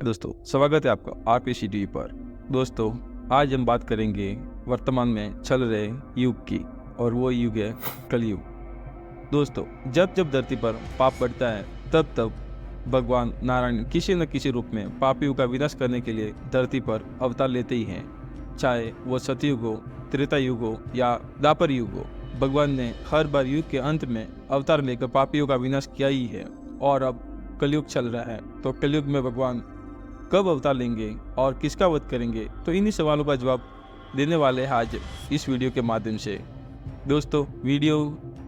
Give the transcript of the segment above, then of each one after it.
दोस्तों, स्वागत है आपका आरपीसी टीवी पर। दोस्तों, आज हम बात करेंगे वर्तमान में चल रहे युग की, और वो युग है कलयुग। दोस्तों, जब जब धरती पर पाप बढ़ता है तब तब भगवान नारायण किसी न किसी रूप में पापियों का विनाश करने के लिए धरती पर अवतार लेते ही हैं। चाहे वो सतयुग हो, त्रेता युग हो या द्वापर युग हो, भगवान ने हर बार युग के अंत में अवतार लेकर पापियों का विनाश किया ही है। और अब कलयुग चल रहा है, तो कलयुग में भगवान कब अवतार लेंगे और किसका वध करेंगे, तो इन्हीं सवालों का जवाब देने वाले हैं आज इस वीडियो के माध्यम से। दोस्तों, वीडियो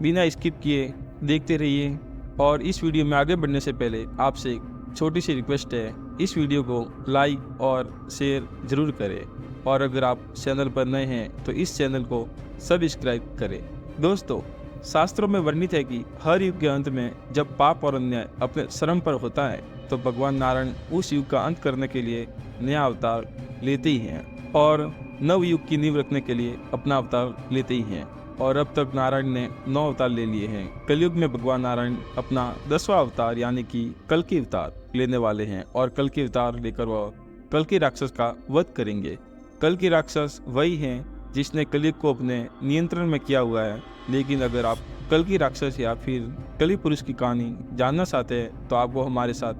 बिना स्किप किए देखते रहिए, और इस वीडियो में आगे बढ़ने से पहले आपसे एक छोटी सी रिक्वेस्ट है, इस वीडियो को लाइक और शेयर जरूर करें, और अगर आप चैनल पर नए हैं तो इस चैनल को सब्सक्राइब करें। दोस्तों, शास्त्रों में वर्णित है कि हर युग के अंत में जब पाप और अन्याय अपने चरम पर होता है तो भगवान नारायण उस युग का अंत करने के लिए नया अवतार लेते ही हैं, और नव युग की नींव रखने के लिए अपना अवतार लेते ही हैं। और अब तक नारायण ने 9 अवतार ले लिए हैं। कलयुग में भगवान नारायण अपना 10वां अवतार यानी कि कल्कि अवतार लेने वाले हैं, और कल्कि अवतार लेकर वह कल्कि राक्षस का वध करेंगे। कल्कि राक्षस वही है जिसने कलयुग को अपने नियंत्रण में किया हुआ है। लेकिन अगर आप कल्कि राक्षस या फिर कलि पुरुष की कहानी जानना चाहते हैं तो आपको हमारे साथ,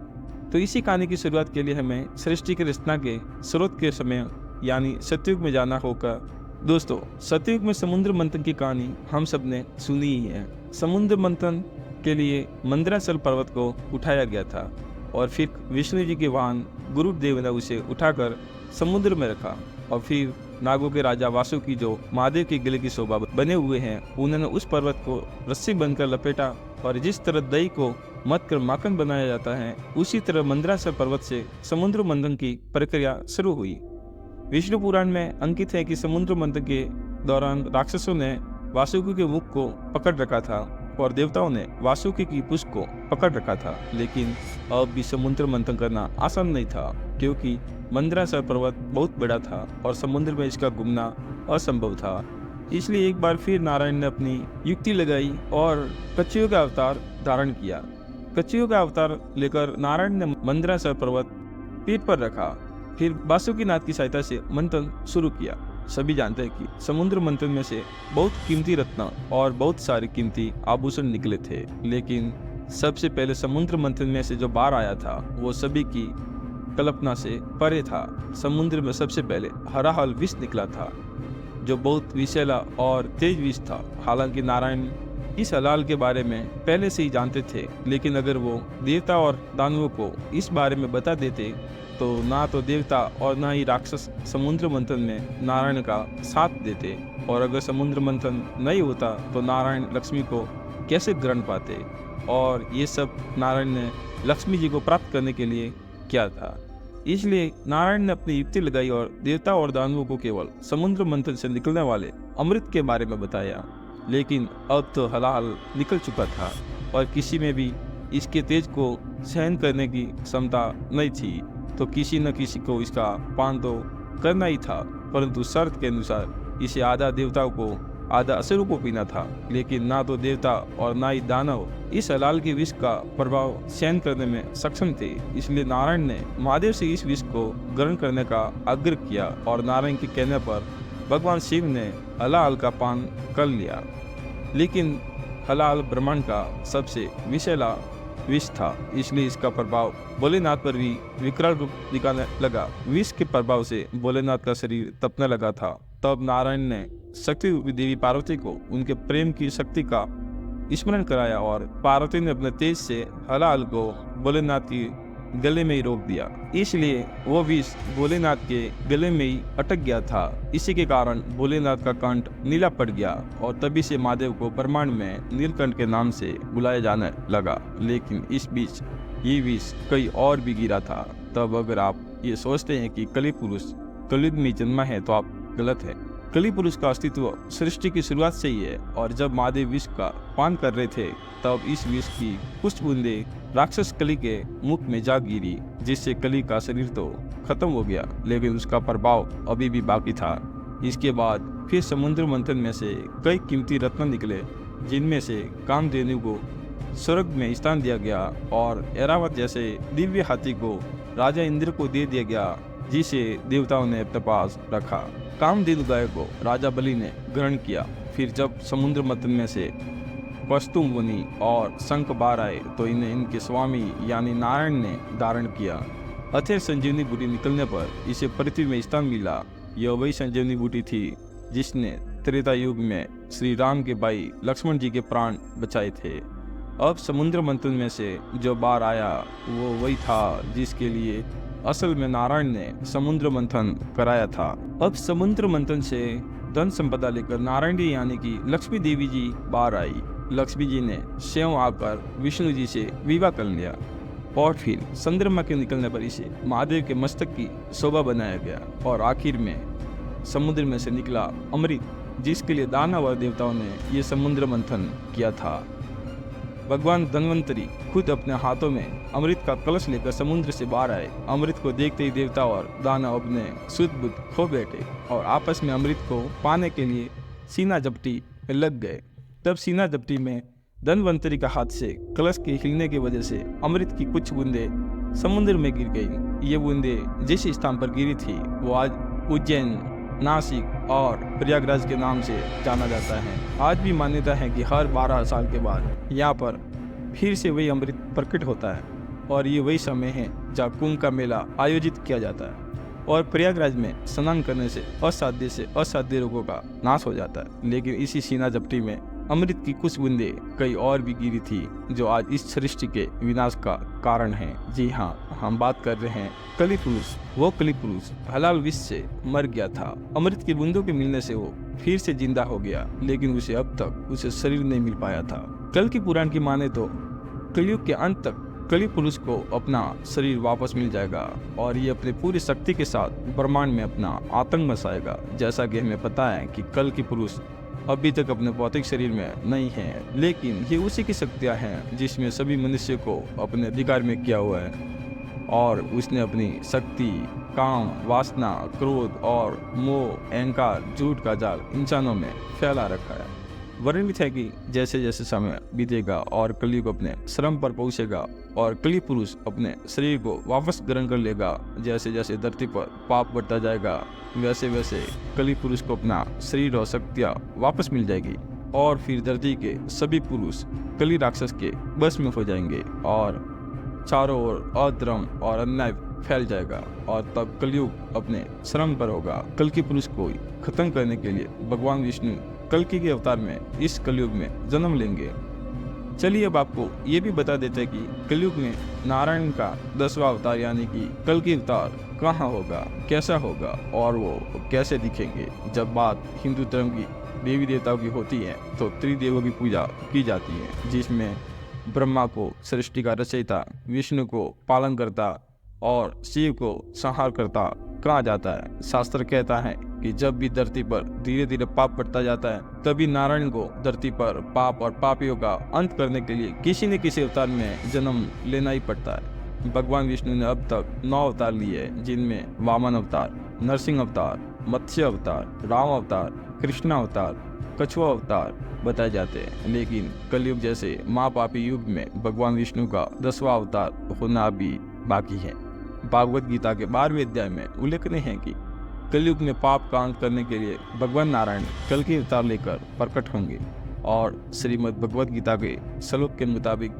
तो इसी कहानी की शुरुआत के लिए हमें सृष्टि की रचना के स्रोत के समय यानी सतयुग में जाना होगा। दोस्तों, सतयुग में समुद्र मंथन की कहानी हम सब ने सुनी ही है। समुद्र मंथन के लिए मंदराचल पर्वत को उठाया गया था, और फिर विष्णु जी के वाहन गुरुदेव ने उसे उठाकर समुद्र में रखा, और फिर नागों के राजा वासुकी जो महादेव के गले की शोभा बने हुए हैं, उन्होंने उस पर्वत को रस्सी बनकर लपेटा, और जिस तरह दही को मथ कर माखन बनाया जाता है, उसी तरह मंदराचल पर्वत से समुद्र मंथन की प्रक्रिया शुरू हुई। विष्णु पुराण में अंकित है कि समुद्र मंथन के दौरान राक्षसों ने वासुकी के मुख को पकड़ रखा था, और देवताओं ने वासुकी की पुष्प को पकड़ रखा था। लेकिन अब भी समुद्र मंथन करना आसान नहीं था, क्योंकि मंदराचल पर्वत बहुत बड़ा था और समुद्र में इसका घूमना असंभव था। इसलिए एक बार फिर नारायण ने अपनी युक्ति लगाई और कच्छियों का अवतार धारण किया। कच्छियों का अवतार लेकर नारायण ने मंदराचल पर्वत पीठ पर रखा, फिर वासुकीनाथ की सहायता से मंथन शुरू किया। सभी जानते हैं कि समुद्र मंथन में से बहुत कीमती रत्न और बहुत सारे कीमती आभूषण निकले थे, लेकिन सबसे पहले समुद्र मंथन में से जो बाहर आया था वो सभी की कल्पना से परे था। समुद्र में सबसे पहले हराहल विष निकला था, जो बहुत विषैला और तेज विष था। हालांकि नारायण इस हलाल के बारे में पहले से ही जानते थे, लेकिन अगर वो देवता और दानवों को इस बारे में बता देते तो ना तो देवता और ना ही राक्षस समुद्र मंथन में नारायण का साथ देते, और अगर समुद्र मंथन नहीं होता तो नारायण लक्ष्मी को कैसे ग्रहण पाते। और ये सब नारायण ने लक्ष्मी जी को प्राप्त करने के लिए किया था। इसलिए नारायण ने अपनी युक्ति लगाई और देवता और दानवों को केवल समुद्र मंथन से निकलने वाले अमृत के बारे में बताया। लेकिन अब तो हलाल निकल चुका था, और किसी में भी इसके तेज को सहन करने की क्षमता नहीं थी, तो किसी न किसी को इसका पान तो करना ही था, परंतु शर्त के अनुसार इसे आधा देवताओं को आधा असुरों को पीना था। लेकिन ना तो देवता और ना ही दानव इस हलाल के विष का प्रभाव सहन करने में सक्षम थे। इसलिए नारायण ने महादेव से इस विष को ग्रहण करने का आग्रह किया, और नारायण के कहने पर भगवान शिव ने हलाल का पान कर लिया। लेकिन हलाल ब्रह्मांड का सबसे विषैला विष था, इसलिए इसका प्रभाव भोलेनाथ पर भी विकराल रूप दिखाने लगा। विष के प्रभाव से भोलेनाथ का शरीर तपने लगा था। तब नारायण ने शक्ति देवी पार्वती को उनके प्रेम की शक्ति का स्मरण कराया, और पार्वती ने अपने तेज से हलाल को भोलेनाथ की गले में ही रोक दिया। इसलिए वो विष भोलेनाथ के गले में ही अटक गया था। इसी के कारण भोलेनाथ का कंठ नीला पड़ गया, और तभी से महादेव को ब्रह्मांड में नीलकंठ के नाम से बुलाया जाने लगा। लेकिन इस बीच ये विष कहीं और भी गिरा था। तब अगर आप ये सोचते हैं कि कलि पुरुष कलयुग में जन्मा है तो आप गलत है। कलि पुरुष का अस्तित्व सृष्टि की शुरुआत से ही है, और जब महादेव विष का पान कर रहे थे तब इस विष की कुछ बूंदे राक्षस कलि के मुख में जा गिरी, जिससे कलि का शरीर तो खत्म हो गया, लेकिन उसका प्रभाव अभी भी बाकी था। इसके बाद फिर समुद्र मंथन में से कई कीमती रत्न निकले, जिनमें से कामधेनु को स्वर्ग में स्थान दिया गया और ऐरावत जैसे दिव्य हाथी को राजा इंद्र को दे दिया गया, जिसे देवताओं ने अपने पास रखा। कामधेनु गाय को राजा बलि ने ग्रहण किया। फिर जब समुद्र मंथन में से कौस्तुभ मुनि और शंख बाहर आए तो इन्हें इनके स्वामी यानी नारायण ने धारण किया। अथर्व संजीवनी बूटी निकलने पर इसे पृथ्वी में स्थान मिला। यह वही संजीवनी बूटी थी जिसने त्रेता युग में श्री राम के भाई लक्ष्मण जी के प्राण बचाए थे। अब समुद्र मंथन में से जो बाहर आया वो वही था जिसके लिए असल में नारायण ने समुद्र मंथन कराया था। अब समुद्र मंथन से धन संपदा लेकर नारायण जी यानी कि लक्ष्मी देवी जी बाहर आई। लक्ष्मी जी ने स्वयं आकर विष्णु जी से विवाह कर लिया और फिर चंद्रमा के निकलने पर इसे महादेव के मस्तक की शोभा बनाया गया। और आखिर में समुद्र में से निकला अमृत, जिसके लिए दानव और देवताओं ने ये समुद्र मंथन किया था। भगवान धन्वंतरी खुद अपने हाथों में अमृत का कलश लेकर समुद्र से बाहर आए। अमृत को देखते ही देवता और दानव अपने सुध बुद्ध खो बैठे और आपस में अमृत को पाने के लिए सीना झपटी में लग गए। तब सीना झपटी में धन्वंतरी का हाथ से कलश के हिलने की वजह से अमृत की कुछ बूंदे समुद्र में गिर गई। ये बूंदे जिस स्थान पर गिरी थी वो आज उज्जैन, नासिक और प्रयागराज के नाम से जाना जाता है। आज भी मान्यता है कि हर 12 साल के बाद यहाँ पर फिर से वही अमृत प्रकट होता है और ये वही समय है जहाँ कुंभ का मेला आयोजित किया जाता है। और प्रयागराज में स्नान करने से असाध्य रोगों का नाश हो जाता है। लेकिन इसी सीना झपटी में अमृत की कुछ बूंदे कई और भी गिरी थी जो आज इस सृष्टि के विनाश का कारण है। जी हाँ, हम बात कर रहे हैं कली पुरुष। वो कली पुरुष हलाल विष से मर गया था। अमृत की बूंदों के मिलने से वो फिर से जिंदा हो गया, लेकिन उसे अब तक उसे शरीर नहीं मिल पाया था। कल की पुराण की माने तो कलयुग के अंत तक कली पुरुष को अपना शरीर वापस मिल जाएगा और ये अपनी पूरी शक्ति के साथ ब्रह्मांड में अपना आतंक मचाएगा। जैसा कि हमें पता है कि कल की पुरुष अभी तक अपने भौतिक शरीर में नहीं है, लेकिन ये उसी की शक्तियाँ हैं जिसमें सभी मनुष्य को अपने अधिकार में किया हुआ है और उसने अपनी शक्ति, काम, वासना, क्रोध और मोह, अहंकार, झूठ का जाल इंसानों में फैला रखा है। वर्णित है कि जैसे जैसे समय बीतेगा और कलयुग अपने श्रम पर पहुंचेगा और कली पुरुष अपने शरीर को वापस ग्रहण कर लेगा, जैसे जैसे धरती पर पाप बढ़ता जाएगा वैसे वैसे कली पुरुष को अपना शरीर और शक्तियाँ वापस मिल जाएगी और फिर धरती के सभी पुरुष कली राक्षस के बस में हो जाएंगे और चारों ओर अधर्म और अन्याय फैल जाएगा और तब कलयुग अपने श्रम पर होगा। कल की पुरुष को खत्म करने के लिए भगवान विष्णु कल्कि के अवतार में इस कलयुग में जन्म लेंगे। चलिए अब आपको ये भी बता देते हैं कि कलयुग में नारायण का 10वां अवतार यानी कि कल्कि अवतार कहाँ होगा, कैसा होगा और वो कैसे दिखेंगे। जब बात हिंदू धर्म की देवी देवताओं की होती है तो त्रिदेवों की पूजा की जाती है, जिसमें ब्रह्मा को सृष्टि का रचयिता, विष्णु को पालन करता और शिव को संहार करता कहा जाता है। शास्त्र कहता है कि जब भी धरती पर धीरे धीरे पाप बढ़ता जाता है तभी नारायण को धरती पर पाप और पापियों का अंत करने के लिए किसी न किसी अवतार में जन्म लेना ही पड़ता है। भगवान विष्णु ने अब तक 9 अवतार लिए हैं, जिनमें वामन अवतार, नरसिंह अवतार, मत्स्य अवतार, राम अवतार, कृष्ण अवतार, कछुआ अवतार बताए जाते हैं। लेकिन कलयुग जैसे महापापी युग में भगवान विष्णु का 10वां अवतार होना अभी बाकी है। भागवत गीता के 12वें अध्याय में उल्लेखनीय है कि कलयुग में पाप का अंत करने के लिए भगवान नारायण कल के अवतार लेकर प्रकट होंगे और श्रीमद् भगवत गीता के श्लोक के मुताबिक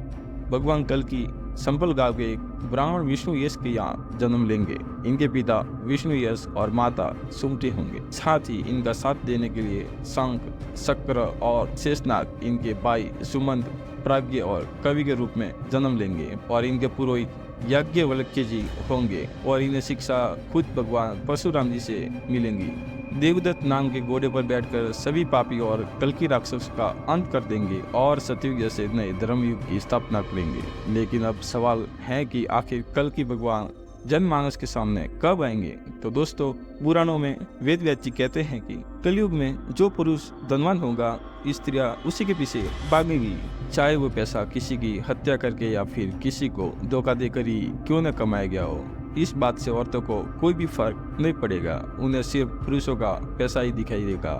भगवान कल की संपल गांव के एक ब्राह्मण विष्णु यश के यहाँ जन्म लेंगे। इनके पिता विष्णु यश और माता सुमति होंगे। साथ ही इनका साथ देने के लिए शंख, चक्र और शेषनाग इनके भाई सुमंत, प्राज्ञ और कवि के रूप में जन्म लेंगे और इनके पुरोहित याज्ञवल्क्य जी होंगे और इन्हें शिक्षा खुद भगवान परशुराम जी से मिलेंगी। देवदत्त नाम के घोड़े पर बैठकर सभी पापी और कल्कि राक्षस का अंत कर देंगे और सतयुग जैसे नए धर्मयुग की स्थापना करेंगे। लेकिन अब सवाल है कि आखिर कल्कि भगवान जनमानस के सामने कब आएंगे। तो दोस्तों, पुराणों में वेद व्यास जी कहते हैं कि कलयुग में जो पुरुष धनवान होगा, स्त्रियां उसी के पीछे भागेगी, चाहे वो पैसा किसी की हत्या करके या फिर किसी को धोखा देकर ही क्यों न कमाया गया हो। इस बात से औरतों को कोई भी फर्क नहीं पड़ेगा, उन्हें सिर्फ पुरुषों का पैसा ही दिखाई देगा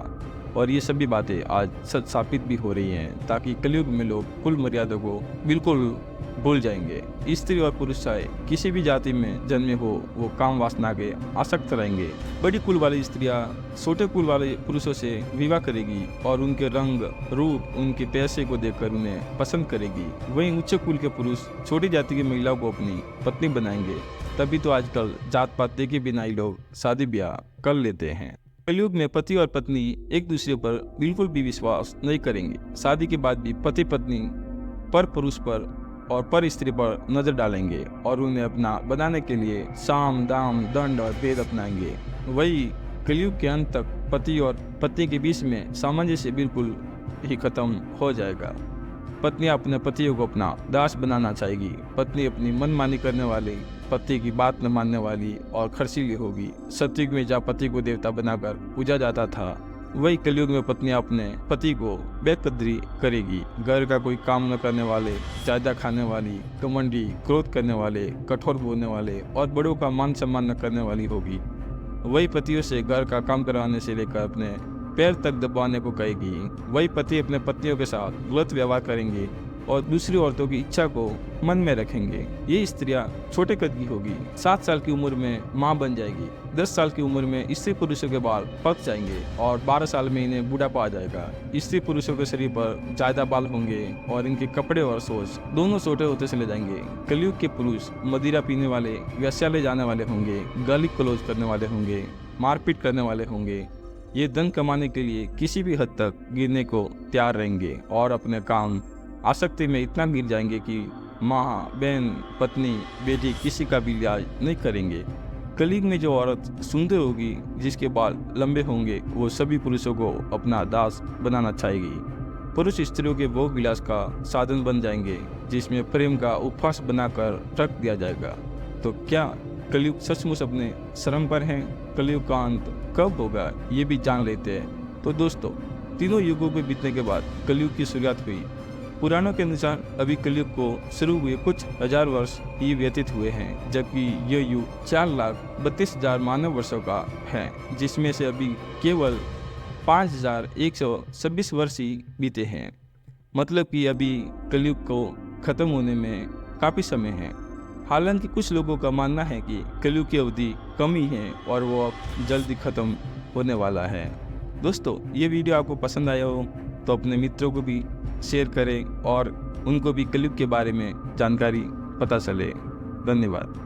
और ये सभी बातें आज सच साबित भी हो रही हैं, ताकि कलयुग में लोग कुल मर्यादा को बिल्कुल भूल जाएंगे। स्त्री और पुरुष चाहे किसी भी जाति में जन्मे हो, वो काम वासना के आसक्त रहेंगे। बड़ी कुल वाली स्त्रियां छोटे कुल वाले पुरुषों से विवाह करेगी और उनके रंग रूप, उनके पैसे को देखकर उन्हें पसंद करेगी। वहीं उच्च कुल के पुरुष छोटी जाति की महिलाओं को अपनी पत्नी बनाएंगे। तभी तो आजकल जात पात देखे बिना ही लोग शादी ब्याह कर लेते हैं। कलयुग में पति और पत्नी एक दूसरे पर बिल्कुल भी विश्वास नहीं करेंगे। शादी के बाद भी पति पत्नी पर पुरुष पर और पर स्त्री पर नजर डालेंगे और उन्हें अपना बनाने के लिए साम दाम दंड और भेद अपनाएंगे। वही कलयुग के अंत तक पति और पत्नी के बीच में सामंजस्य बिल्कुल ही खत्म हो जाएगा। पत्नी अपने पतियों को अपना दास बनाना चाहेगी। पत्नी अपनी मनमानी करने वाली, पति की बात न मानने वाली और खर्चीली होगी। सतयुग में जहाँ पति को देवता बनाकर पूजा जाता था, वही कलयुग में पत्नियां अपने पति को बेकदरी करेगी। घर का कोई काम न करने वाले, ज्यादा खाने वाली, घमंडी, क्रोध करने वाले, कठोर बोलने वाले और बड़ों का मान सम्मान न करने वाली होगी। वही पतियों से घर का काम करवाने से लेकर अपने पैर तक दबाने को कहेगी। वही पति अपने पत्नियों के साथ गलत व्यवहार करेंगे और दूसरी औरतों की इच्छा को मन में रखेंगे। ये स्त्रियां छोटे कद की होगी। 7 साल की उम्र में माँ बन जाएगी। 10 साल की उम्र में स्त्री पुरुषों के बाल पक जाएंगे और 12 साल में इन्हें बूढ़ापा आ जाएगा। स्त्री पुरुषों के शरीर पर ज्यादा बाल होंगे और इनके कपड़े और सोच दोनों छोटे होते चले जाएंगे। कलयुग के पुरुष मदिरा पीने वाले, वेश्यालय जाने वाले होंगे, गाली क्लोज करने वाले होंगे, मारपीट करने वाले होंगे। ये धन कमाने के लिए किसी भी हद तक गिरने को तैयार रहेंगे और अपने काम आसक्ति में इतना गिर जाएंगे कि माँ, बहन, पत्नी, बेटी किसी का भी लिहाज नहीं करेंगे। कलयुग में जो औरत सुंदर होगी, जिसके बाल लंबे होंगे, वो सभी पुरुषों को अपना दास बनाना चाहेगी। पुरुष स्त्रियों के भोग विलास का साधन बन जाएंगे, जिसमें प्रेम का उपहास बनाकर रख दिया जाएगा। तो क्या कलयुग सचमुच अपने श्रम पर है? कलयुग का अंत कब होगा, ये भी जान लेते हैं। तो दोस्तों, तीनों युगों के बीतने के बाद कलयुग की शुरुआत हुई। पुराणों के अनुसार अभी कलयुग को शुरू हुए कुछ हजार वर्ष ही व्यतीत हुए हैं, जबकि यह युग 4,32,000 मानव वर्षों का है, जिसमें से अभी केवल 5,126 वर्ष ही बीते हैं। मतलब कि अभी कलयुग को खत्म होने में काफ़ी समय है। हालांकि कुछ लोगों का मानना है कि कलयुग की अवधि कम ही है और वो अब जल्दी खत्म होने वाला है। दोस्तों, ये वीडियो आपको पसंद आया हो तो अपने मित्रों को भी शेयर करें और उनको भी कलयुग के बारे में जानकारी पता चले। धन्यवाद।